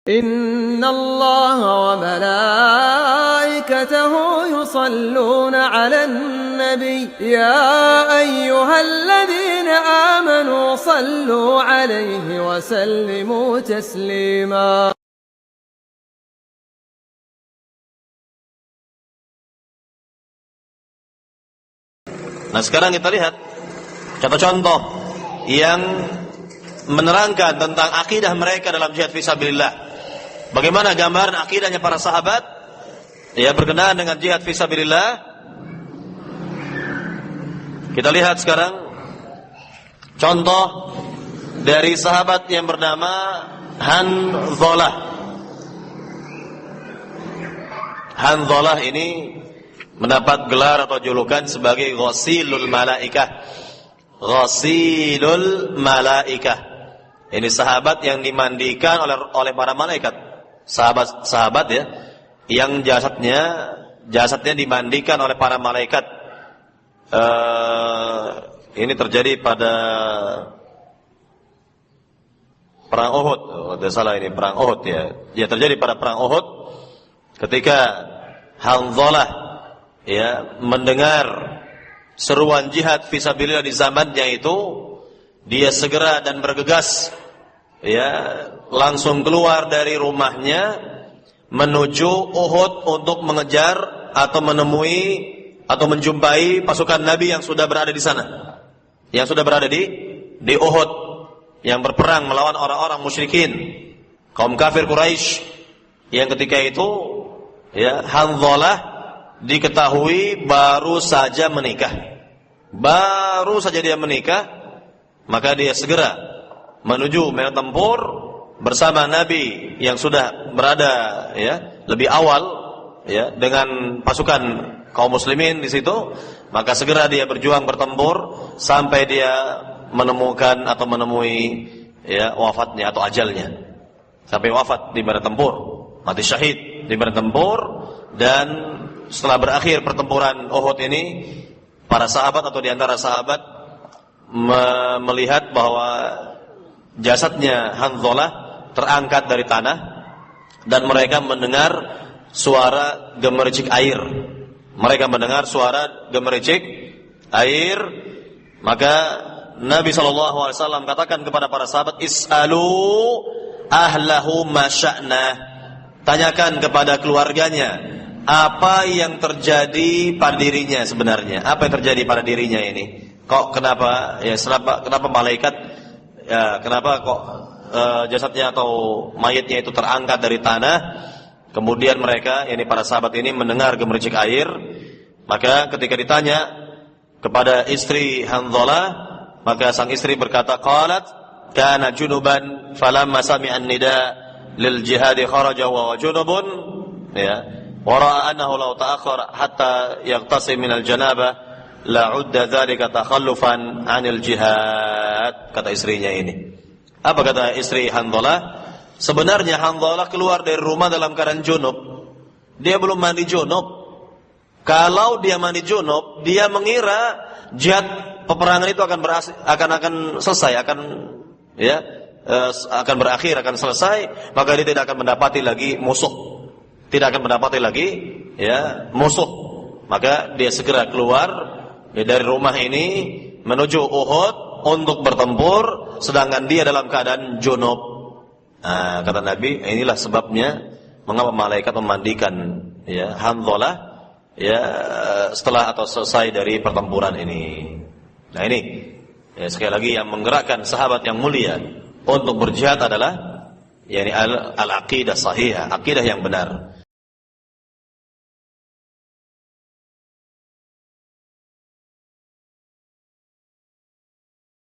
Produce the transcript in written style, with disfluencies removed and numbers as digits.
إن الله وملائكته يصلون على النبي يا أيها الذين آمنوا صلوا عليه وسلموا تسليما. Nah, sekarang kita lihat contoh-contoh yang menerangkan tentang akidah mereka dalam jihad fisabilillah. Bagaimana gambaran akidahnya para sahabat ya berkenaan dengan jihad fisabilillah. Kita lihat sekarang contoh dari sahabat yang bernama Hanzalah. Hanzalah ini mendapat gelar atau julukan sebagai Ghasilul Malaikah. Ghasilul Malaikah. Ini sahabat yang dimandikan oleh para malaikat. Sahabat ya, yang jasadnya dimandikan oleh para malaikat. Ini terjadi pada perang Uhud. Tidak salah, ini perang Uhud ya. Ya, terjadi pada perang Uhud ketika Hanzalah ya mendengar seruan jihad fisabilillah di zamannya itu, dia segera dan bergegas ya langsung keluar dari rumahnya menuju Uhud untuk mengejar atau menemui atau menjumpai pasukan Nabi yang sudah berada di sana, yang sudah berada di Uhud, yang berperang melawan orang-orang musyrikin, kaum kafir Quraisy, yang ketika itu ya Hanzalah diketahui baru saja menikah. Baru saja dia menikah, maka dia segera menuju medan tempur bersama Nabi yang sudah berada ya lebih awal ya dengan pasukan kaum muslimin di situ. Maka segera dia berjuang bertempur sampai dia menemukan atau menemui ya wafatnya atau ajalnya. Sampai wafat di medan tempur, mati syahid di medan tempur. Dan setelah berakhir pertempuran Uhud ini, para sahabat atau diantara sahabat melihat bahwa jasadnya Hanzalah terangkat dari tanah dan mereka mendengar suara gemericik air. Mereka mendengar suara gemericik air. Maka Nabi SAW katakan kepada para sahabat, "Is'alu ahlahu ma sya'nah." Tanyakan kepada keluarganya apa yang terjadi pada dirinya sebenarnya. Apa yang terjadi pada dirinya ini? Kok kenapa malaikat ya, kenapa kok jasadnya atau mayatnya itu terangkat dari tanah? Kemudian mereka, yakni para sahabat ini mendengar gemericik air. Maka ketika ditanya kepada istri Hanzalah, maka sang istri berkata, qalat kana junuban falamma sami'an nida lil jihad kharaja wa junubun ya. Wara annahu law ta'akhkhara hatta yaghtasim min al-janabah la 'udda dzalika takhallufan 'anil jihad, kata istrinya ini. Apa kata istri Hanzalah? Sebenarnya Hanzalah keluar dari rumah dalam keadaan junub. Dia belum mandi junub. Kalau dia mandi junub, dia mengira jihad peperangan itu akan selesai, akan berakhir, akan selesai, maka dia tidak akan mendapati lagi musuh. Tidak akan mendapati lagi ya musuh. Maka dia segera keluar ya, dari rumah ini menuju Uhud untuk bertempur, sedangkan dia dalam keadaan junub. Nah, kata Nabi, inilah sebabnya mengapa malaikat memandikan ya Hanzalah ya setelah atau selesai dari pertempuran ini. Nah, ini ya, sekali lagi yang menggerakkan sahabat yang mulia untuk berjihad adalah yakni al-aqidah sahihah, akidah yang benar.